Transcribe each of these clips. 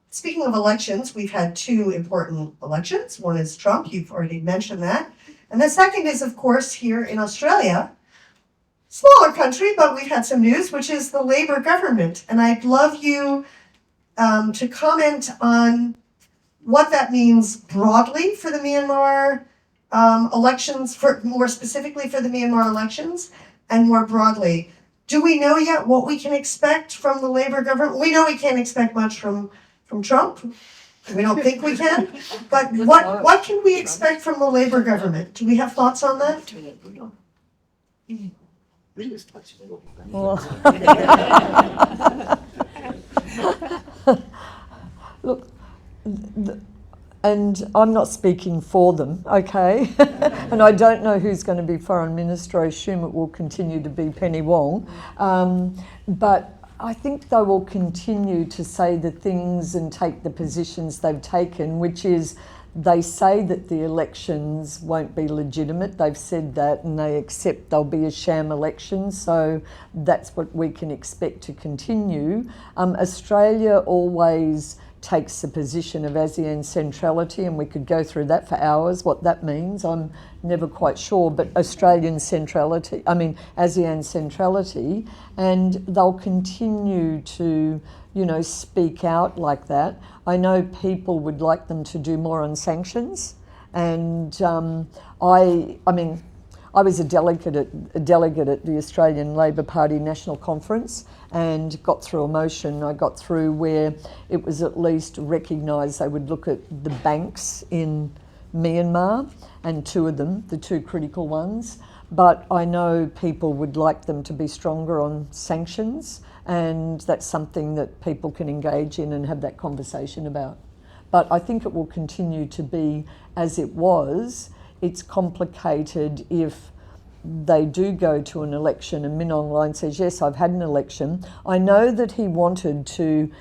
Speaking of elections, we've had two important elections. One is Trump, you've already mentioned that. And the second is, of course, here in Australia, smaller country, but we've had some news, which is the Labor government. And I'd love you to comment on what that means broadly for the Myanmar elections, more specifically for the Myanmar elections, and more broadly. Do we know yet what we can expect from the Labor government? We know we can't expect much from Trump. We don't think we can. But what can we expect from the Labor government? Do we have thoughts on that? Look, and I'm not speaking for them, okay? And I don't know who's going to be Foreign Minister. I assume it will continue to be Penny Wong. But I think they will continue to say the things and take the positions they've taken, which is they say that the elections won't be legitimate. They've said that, and they accept there'll be a sham election. So that's what we can expect to continue. Australia always takes the position of ASEAN centrality, and we could go through that for hours, what that means. I'm never quite sure, but ASEAN centrality, and they'll continue to, speak out like that. I know people would like them to do more on sanctions, and I was a delegate at the Australian Labor Party National Conference and got through a motion. I got through where it was at least recognised they would look at the banks in Myanmar, and two of them, the two critical ones. But I know people would like them to be stronger on sanctions, and that's something that people can engage in and have that conversation about. But I think it will continue to be as it was. It's complicated if they do go to an election and Min Aung Hlaing says, yes, I've had an election. I know that he wanted to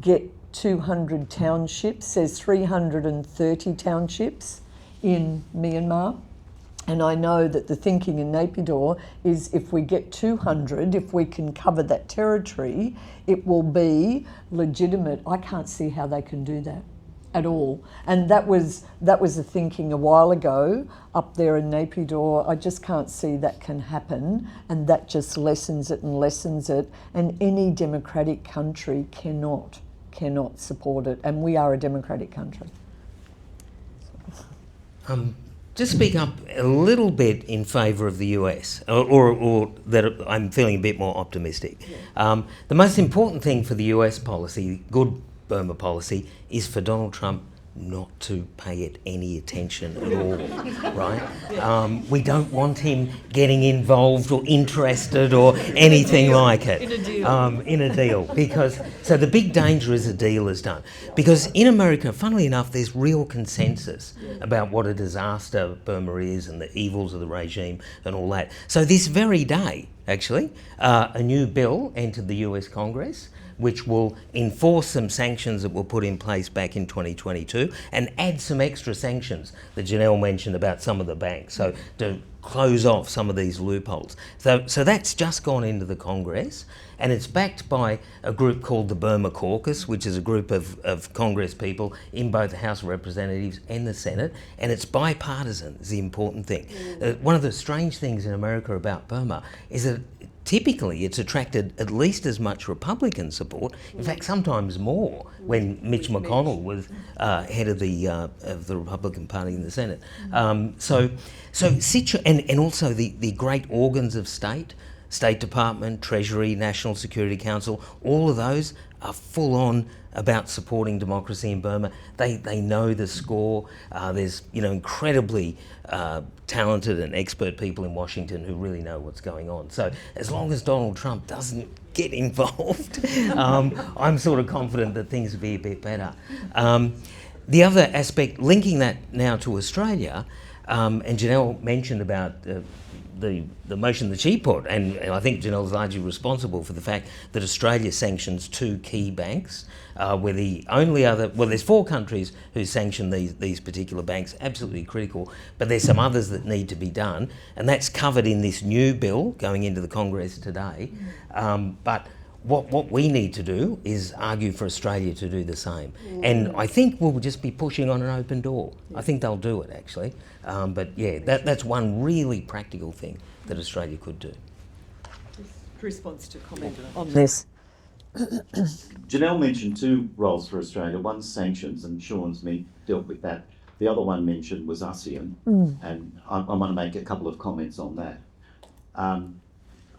get 200 townships. There's 330 townships in Myanmar. And I know that the thinking in Naypyidaw is if we get 200, if we can cover that territory, it will be legitimate. I can't see how they can do that at all. And that was the thinking a while ago up there in Naypyidaw. I just can't see that can happen, and that just lessens it. And any democratic country cannot support it, and we are a democratic country. Just speak up a little bit in favour of the US, or that I'm feeling a bit more optimistic. The most important thing for the US policy, good Burma policy, is for Donald Trump not to pay it any attention at all, right? We don't want him getting involved or interested or anything like it. In a deal. Because, so the big danger is a deal is done. Because in America, funnily enough, there's real consensus about what a disaster Burma is and the evils of the regime and all that. So this very day, actually, a new bill entered the US Congress, which will enforce some sanctions that were put in place back in 2022 and add some extra sanctions that Janelle mentioned about some of the banks, so to close off some of these loopholes. So that's just gone into the Congress, and it's backed by a group called the Burma Caucus, which is a group of Congress people in both the House of Representatives and the Senate, and it's bipartisan is the important thing. One of the strange things in America about Burma is that typically it's attracted at least as much Republican support, in fact sometimes more, when Mitch McConnell was head of the Republican Party in the Senate. And also the great organs of State Department, Treasury, National Security Council, all of those are full on about supporting democracy in Burma. They know the score. There's incredibly talented and expert people in Washington who really know what's going on. So as long as Donald Trump doesn't get involved, I'm sort of confident that things will be a bit better. The other aspect, linking that now to Australia, and Janelle mentioned about the motion that she put, and I think Janelle's largely responsible for the fact that Australia sanctions two key banks. We're the only other, there's 4 countries who sanction these particular banks, absolutely critical, but there's some others that need to be done, and that's covered in this new bill going into the Congress today. But What we need to do is argue for Australia to do the same. And I think we'll just be pushing on an open door. I think they'll do it, actually. But yeah, that's one really practical thing that Australia could do. Chris wants to comment on this. Janelle mentioned two roles for Australia. One, sanctions, and Sean's dealt with that. The other one mentioned was ASEAN, and I want to make a couple of comments on that.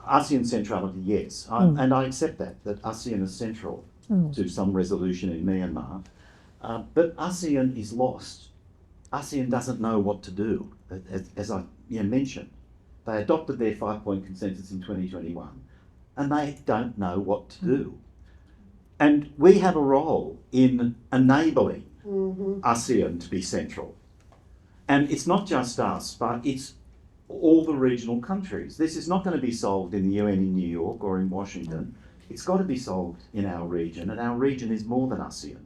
ASEAN centrality, yes, and I accept that ASEAN is central to some resolution in Myanmar, but ASEAN is lost. ASEAN doesn't know what to do, as I mentioned. They adopted their 5-point consensus in 2021, and they don't know what to do. And we have a role in enabling ASEAN to be central. And it's not just us, but it's all the regional countries. This is not going to be solved in the UN in New York or in Washington. It's got to be solved in our region, and our region is more than ASEAN.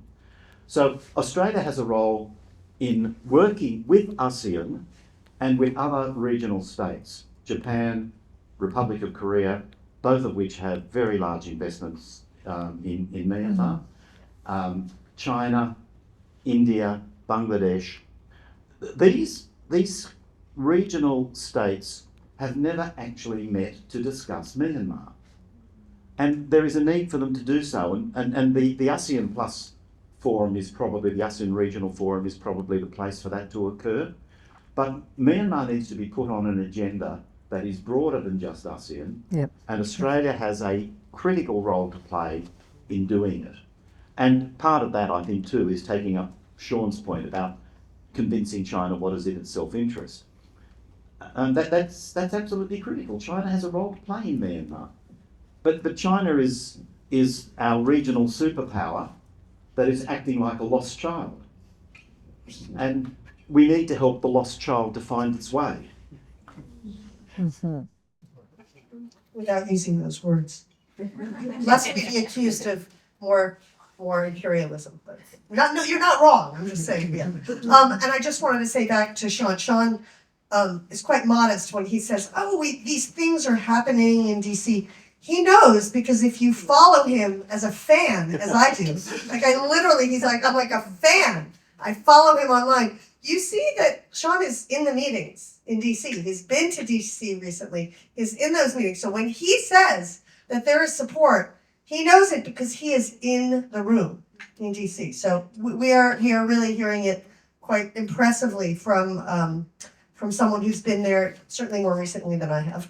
So Australia has a role in working with ASEAN and with other regional states, Japan, Republic of Korea, both of which have very large investments in Myanmar, China, India, Bangladesh. These regional states have never actually met to discuss Myanmar. And there is a need for them to do so. And the ASEAN Plus Forum is probably, the ASEAN Regional Forum is probably the place for that to occur. But Myanmar needs to be put on an agenda that is broader than just ASEAN. Yep. And Australia has a critical role to play in doing it. And part of that, I think, too, is taking up Sean's point about convincing China what is in its self-interest. And that's absolutely critical. China has a role to play in Myanmar. But China is our regional superpower that is acting like a lost child. And we need to help the lost child to find its way. Without using those words. Lest we be accused of more imperialism. But you're not wrong. I'm just saying, yeah. And I just wanted to say back to Sean. Sean is quite modest when he says, these things are happening in DC. He knows, because if you follow him as a fan, as I do, I'm like a fan. I follow him online. You see that Sean is in the meetings in DC. He's been to DC recently. He's in those meetings. So when he says that there is support, he knows it because he is in the room in DC. So we are really hearing it quite impressively from someone who's been there certainly more recently than I have.